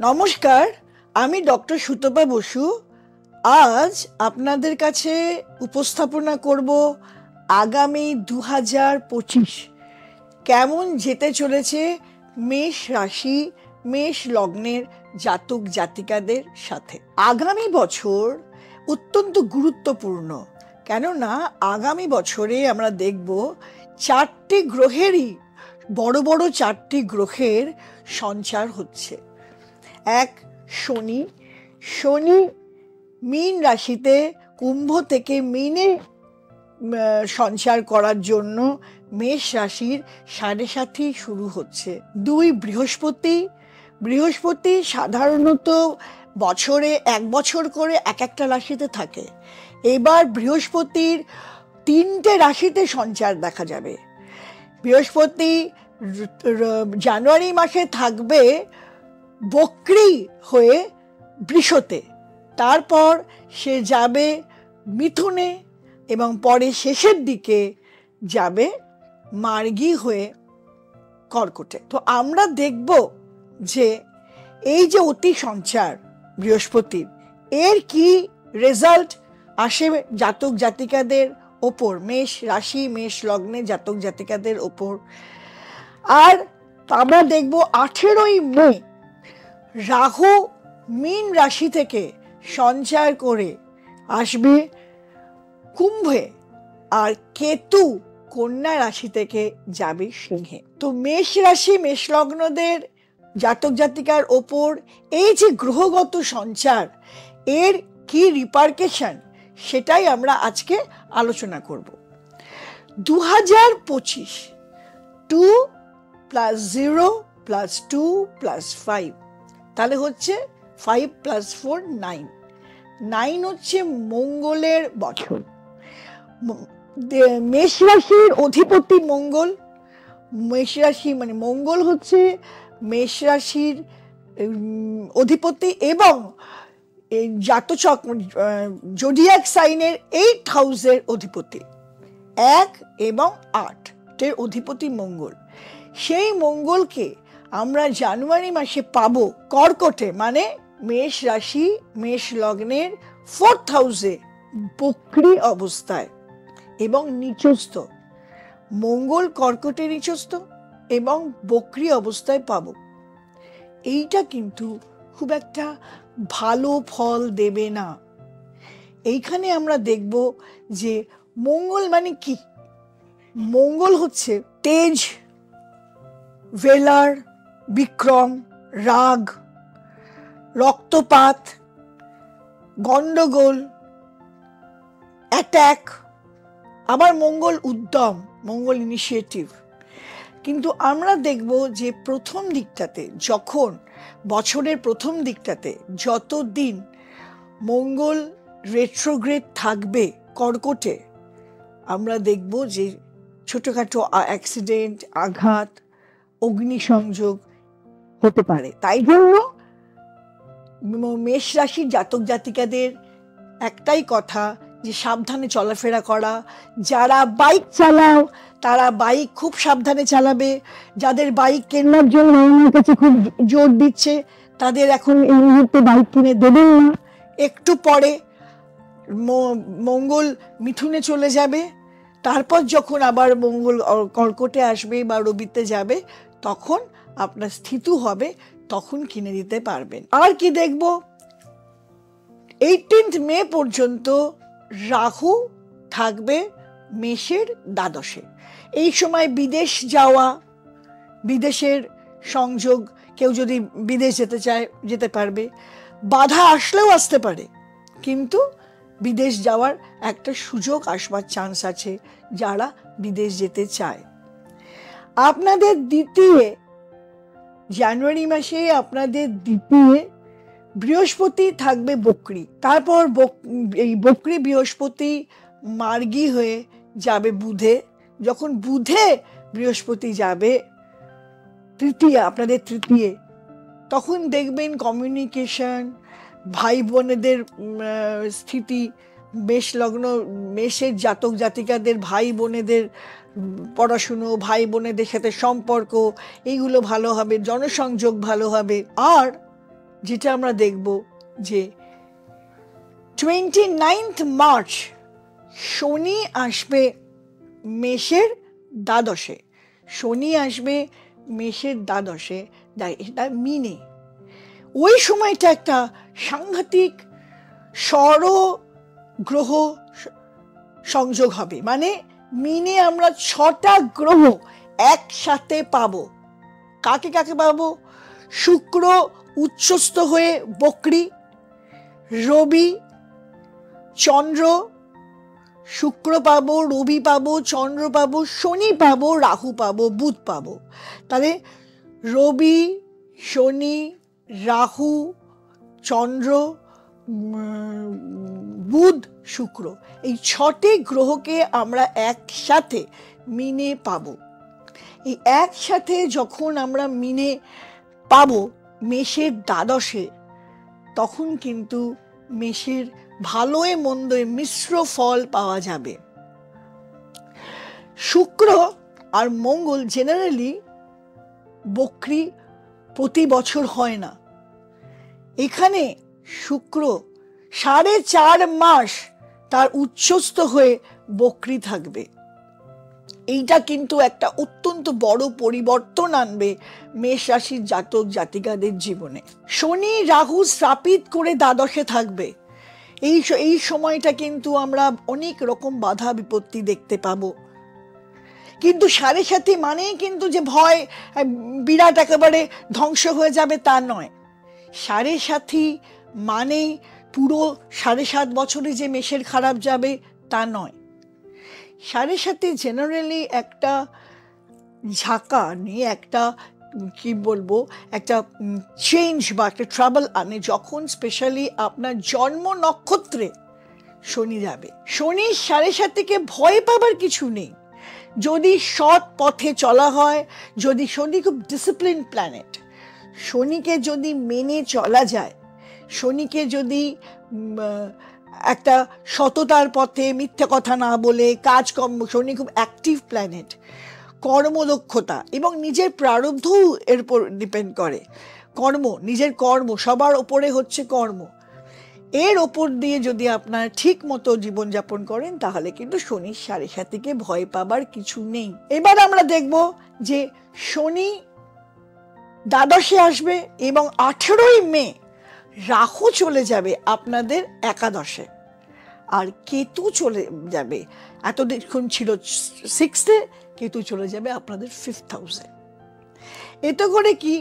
নমস্কার, আমি ডক্টর সুতপা বসু। আজ আপনাদের কাছে উপস্থাপনা করব আগামী 2025 কেমন যেতে চলেছে মেষ রাশি মেষ লগ্নের জাতক জাতিকাদের সাথে। আগামী বছর অত্যন্ত গুরুত্বপূর্ণ, কেননা আগামী বছরে আমরা দেখব চারটি গ্রহেরই বড় বড় চারটি গ্রহের সঞ্চার হচ্ছে। এক, শনি। শনি মীন রাশিতে কুম্ভ থেকে মীনে সঞ্চার করার জন্য মেষ রাশির 7.5 শুরু হচ্ছে। দুই, বৃহস্পতি। বৃহস্পতি সাধারণত বছরে 1 বছর করে এক একটা রাশিতে থাকে। এবার বৃহস্পতির 3টে রাশিতে সঞ্চার দেখা যাবে। বৃহস্পতি জানুয়ারি মাসে থাকবে বক্রী হয়ে বৃষতে, তারপর সে যাবে মিথুনে এবং পরে শেষের দিকে যাবে মার্গী হয়ে কর্কটে। তো আমরা দেখব যে এই যে অতি সঞ্চার বৃহস্পতির, এর কি রেজাল্ট আসে জাতক জাতিকাদের ওপর, মেষ রাশি মেষ লগ্নে জাতক জাতিকাদের ওপর। আর আমরা দেখব 18ই মে রাহু মীন রাশি থেকে সঞ্চার করে আসবে কুম্ভে, আর কেতু কন্যা রাশি থেকে যাবে সিংহে। তো মেষ রাশি মেষ লগ্নদের জাতক জাতিকার ওপর এই যে গ্রহগত সঞ্চার, এর কি রিপারকেশন, সেটাই আমরা আজকে আলোচনা করব। 2025 2 + 0 + 2 + 5, তাহলে হচ্ছে 5 + 4 9। 9 হচ্ছে মঙ্গলের বছর। মেষ রাশির অধিপতি মঙ্গল। মেষ রাশি মানে মঙ্গল হচ্ছে মেষ রাশির অধিপতি এবং জাতচক জোডিয়াক সাইনের 8 হাউসের অধিপতি। 1 এবং 8-এর অধিপতি মঙ্গল। সেই মঙ্গলকে আমরা জানুয়ারি মাসে পাবো কর্কটে, মানে মেষ রাশি মেষ লগ্নের 4th হাউসে বক্রী অবস্থায় এবং নিচস্থ। মঙ্গল কর্কটে নিচস্থ এবং বক্রী অবস্থায় পাবো। এইটা কিন্তু খুব একটা ভালো ফল দেবে না। এইখানে আমরা দেখব যে মঙ্গল মানে কি। মঙ্গল হচ্ছে তেজ, ভেলার, বিক্রম, রাগ, রক্তপাত, গন্ডগোল, অ্যাটাক। আবার মঙ্গল উদ্যম, মঙ্গল ইনিশিয়েটিভ। কিন্তু আমরা দেখব যে প্রথম দিকটাতে, যখন বছরের প্রথম দিকটাতে যতদিন মঙ্গল রেট্রোগ্রেড থাকবে কর্কটে, আমরা দেখব যে ছোটখাটো অ্যাক্সিডেন্ট, আঘাত, অগ্নিসংযোগ হতে পারে। তাই জন্য মেষ রাশির জাতক জাতিকাদের একটাই কথা, যে সাবধানে চলাফেরা করা। যারা বাইক চালাও তারা বাইক খুব সাবধানে চালাবে। যাদের বাইক কেনার জন্য আমার কাছে খুব জোর দিচ্ছে, তাদের এখন এই মুহূর্তে বাইক কিনে দেবেন না। একটু পরে মঙ্গল মিথুনে চলে যাবে, তারপর যখন আবার মঙ্গল কর্কটে আসবে বা রবিতে যাবে, তখন আপনার স্থিতি হবে, তখন কিনে দিতে পারবেন। আর কি দেখব, 18th মে পর্যন্ত রাহু থাকবে মেষের দ্বাদশে। এই সময় বিদেশ যাওয়া, বিদেশের সংযোগ, কেউ যদি বিদেশ যেতে চায় যেতে পারবে। বাধা আসলেও আসতে পারে, কিন্তু বিদেশ যাওয়ার একটা সুযোগ আসবার চান্স আছে যারা বিদেশ যেতে চায়। আপনাদের দ্বিতীয় জানুয়ারি মাসে আপনাদের দ্বিতীয় বৃহস্পতি থাকবে বক্রী। তারপর এই বক্রী বৃহস্পতি মার্গী হয়ে যাবে বুধে। যখন বুধে বৃহস্পতি যাবে তৃতীয়, আপনাদের তৃতীয়, তখন দেখবেন কমিউনিকেশন, ভাই বোনেদের স্থিতি, মেষ লগ্ন মেষের জাতক জাতিকাদের ভাই বোনেদের পড়াশুনো, ভাই বোনেদের সাথে সম্পর্ক, এইগুলো ভালো হবে, জনসংযোগ ভালো হবে। আর যেটা আমরা দেখব যে 29 মার্চ শনি আসবে মেষের দ্বাদশে। শনি আসবে মেষের দ্বাদশে, এটা মিনে। ওই সময়টা একটা সাংঘাতিক সর গ্রহ সংযোগ হবে, মানে মিনে আমরা 6টা গ্রহ একসাথে পাবো। কাকে কাকে পাবো? শুক্র উচ্চস্থ হয়ে বক্রী, রবি, চন্দ্র, শুক্র পাবো, রবি পাবো, চন্দ্র পাবো, শনি পাবো, রাহু পাবো, বুধ পাবো। তাহলে রবি, শনি, রাহু, চন্দ্র, বুধ, শুক্র, এই 6টি গ্রহকে আমরা একসাথে মিনে পাবো। এই একসাথে যখন আমরা মিনে পাবো মেষের দ্বাদশে, তখন কিন্তু মেষের ভালোয় মন্দে মিশ্র ফল পাওয়া যাবে। শুক্র আর মঙ্গল জেনারেলি বক্রী প্রতি বছর হয় না। এখানে শুক্র 4.5 মাস তার উচ্চস্থ হয়ে বক্রী থাকবে। এইটা কিন্তু একটা অত্যন্ত বড় পরিবর্তন আনবে মেষ রাশির জাতক জাতিকাদের জীবনে। শনি রাহু শ্রাপিত করে দ্বাদশে থাকবে। এই সময়টা কিন্তু আমরা অনেক রকম বাধা বিপত্তি দেখতে পাবো। কিন্তু 7.5 মানেই কিন্তু যে ভয় বিরাট একেবারে ধ্বংস হয়ে যাবে তা নয়। 7.5 মানেই পুরো 7.5 বছরে যে মেষের খারাপ যাবে তা নয়। 7.5 জেনারেলি একটা ঝাঁকা নিয়ে একটা কি বলবো, একটা চেঞ্জ বা একটা ট্রাবল আনে, যখন স্পেশালি আপনার জন্ম নক্ষত্রে শনি যাবে। শনি 7.5 ভয় পাবার কিছু নেই যদি সৎ পথে চলা হয়, যদি শনি খুব ডিসিপ্লিন প্ল্যানেট, শনিকে যদি মেনে চলা যায়, শনিকে যদি একটা সততার পথে মিথ্যে কথা না বলে কাজকর্ম, শনি খুব অ্যাক্টিভ প্ল্যানেট, কর্মদক্ষতা এবং নিজের প্রারব্ধও এর উপর ডিপেন্ড করে। নিজের কর্ম সবার ওপরে হচ্ছে কর্ম, এর ওপর দিয়ে যদি আপনারা ঠিক মতো জীবনযাপন করেন তাহলে কিন্তু শনির 7.5 ভয় পাবার কিছু নেই। এবার আমরা দেখব যে শনি দ্বাদশে আসবে এবং 18ই মে রাহু চলে যাবে আপনাদের একাদশে, আর কেতু চলে যাবে, এতদিন ছিল 6th, কেতু চলে যাবে আপনাদের 5th হাউসে। এতে করে কি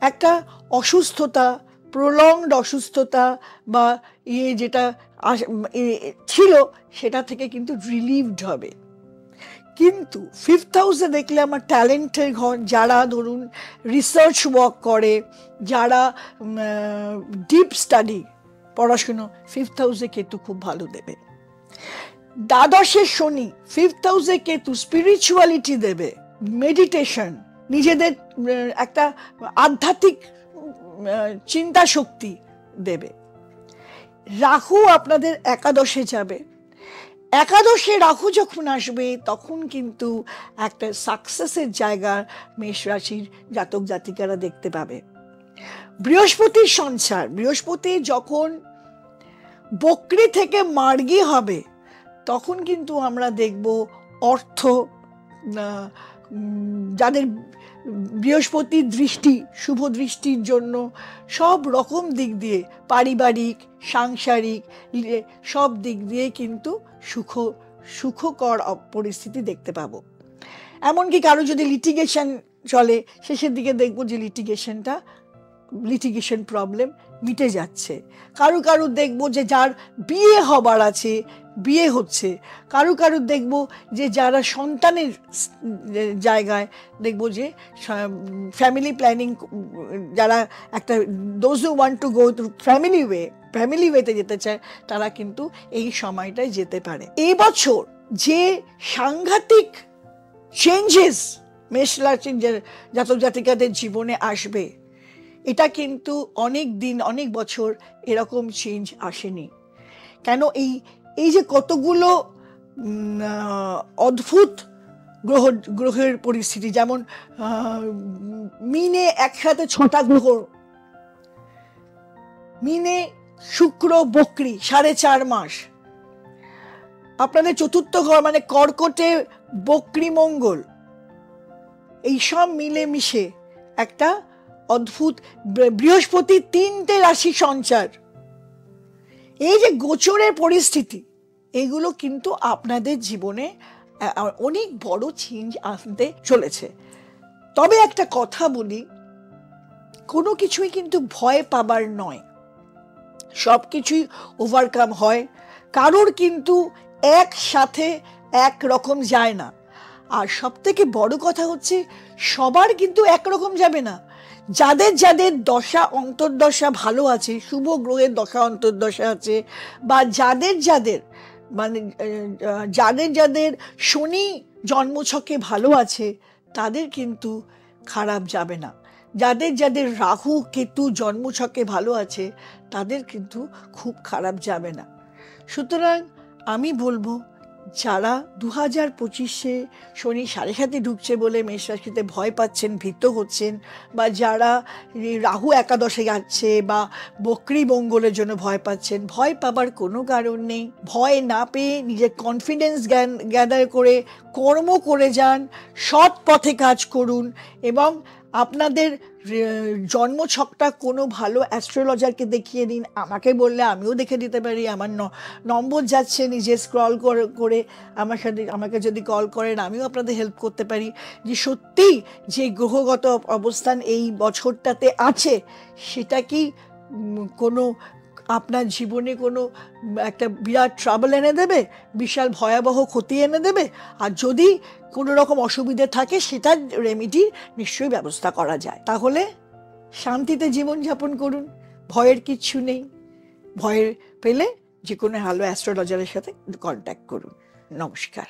একটা অসুস্থতা, প্রলংড অসুস্থতা বা যেটা ছিল সেটা থেকে কিন্তু রিলিভড হবে। কিন্তু 5th হাউসে দেখলে আমার ট্যালেন্টের ঘর, যারা ধরুন রিসার্চ ওয়ার্ক করে, যারা ডিপ স্টাডি পড়াশুনো, 5th হাউসে কেতু খুব ভালো দেবে। দ্বাদশে শনি, 5th হাউসে কেতু স্পিরিচুয়ালিটি দেবে, মেডিটেশন, নিজেদের একটা আধ্যাত্মিক চিন্তা শক্তি দেবে। রাহু আপনাদের একাদশে যাবে। একাদশে রাহু যখন আসবে তখন কিন্তু একটা সাকসেসের জায়গা মেষ রাশির জাতক জাতিকারা দেখতে পাবে। বৃহস্পতির সঞ্চার, বৃহস্পতি যখন বক্রী থেকে মার্গী হবে তখন কিন্তু আমরা দেখব অর্থ, যাদের বৃহস্পতির দৃষ্টি শুভ দৃষ্টির জন্য সব রকম দিক দিয়ে, পারিবারিক, সাংসারিক সব দিক দিয়ে কিন্তু সুখকর পরিস্থিতি দেখতে পাবো। এমনকি কারো যদি লিটিগেশন চলে, শেষের দিকে দেখবো যে লিটিগেশন প্রবলেম মিটে যাচ্ছে। কারো দেখবো যে যার বিয়ে হবার আছে বিয়ে হচ্ছে, কারো দেখবো যে যারা সন্তানের জায়গায় দেখবো যে ফ্যামিলি প্ল্যানিং, যারা একটা those who want to go through family ওয়েতে যেতে চায় তারা কিন্তু এই সময়টায় যেতে পারে। এই বছর যে সাংঘাতিক চেঞ্জেস মেষ রাশির জাতক জাতিকাদের জীবনে আসবে, এটা কিন্তু অনেক বছর এরকম চেঞ্জ আসেনি। কেন এই যে কতগুলো অদ্ভুত গ্রহের পরিস্থিতি, যেমন মিনে একসাথে 6টা গ্রহ, মিনে শুক্র বকরি 4.5 মাস, আপনাদের চতুর্থ ঘর মানে কর্কটে বকরি মঙ্গল, এইসব মিলেমিশে একটা অদ্ভুত বৃহস্পতি 3টে রাশি সঞ্চার, এই যে গোচরের পরিস্থিতি, এগুলো কিন্তু আপনাদের জীবনে অনেক বড় চেঞ্জ আনতে চলেছে। তবে একটা কথা বলি, কোনো কিছুই কিন্তু ভয় পাবার নয়, সব কিছুই ওভারকাম হয়। কারোর কিন্তু একসাথে এক রকম যায় না। আর সব থেকে বড় কথা হচ্ছে সবার কিন্তু একরকম যাবে না। যাদের যাদের দশা অন্তর্দশা ভালো আছে, শুভ গ্রহের দশা অন্তর্দশা আছে, বা যাদের যাদের মানে যাদের যাদের শনি জন্মছকে ভালো আছে, তাদের কিন্তু খারাপ যাবে না। যাদের যাদের রাহু কেতু জন্মছকে ভালো আছে, তাদের কিন্তু খুব খারাপ যাবে না। সুতরাং আমি বলবো, যারা 2025-এ শনি 7.5 ঢুকছে বলে মেষ রাশিতে ভয় পাচ্ছেন, ভীত হচ্ছেন, বা যারা রাহু একাদশে যাচ্ছে বা বকরি মঙ্গলের জন্য ভয় পাচ্ছেন, ভয় পাবার কোনো কারণ নেই। ভয় না পেয়ে নিজের কনফিডেন্স গ্যাদার করে কর্ম করে যান, সৎ পথে কাজ করুন, এবং আপনাদের জন্মছকটা কোনো ভালো অ্যাস্ট্রোলজারকে দেখিয়ে দিন। আমাকে বললে আমিও দেখে দিতে পারি, আমার নম্বর যাচ্ছে, নিজে স্ক্রল করে আমাকে যদি কল করেন আমিও আপনাদের হেল্প করতে পারি, যে সত্যি যে গ্রহগত অবস্থান এই বছরটাতে আছে সেটা কি কোনো আপনার জীবনে কোনো একটা বিরাট ট্রাবল এনে দেবে, বিশাল ভয়াবহ ক্ষতি এনে দেবে? আর যদি কোনো রকম অসুবিধে থাকে সেটার রেমিডির নিশ্চয়ই ব্যবস্থা করা যায়। তাহলে শান্তিতে জীবনযাপন করুন, ভয়ের কিচ্ছু নেই। ভয় পেলে যে কোনো ভালো অ্যাস্ট্রোলজারের সাথে কন্ট্যাক্ট করুন। নমস্কার।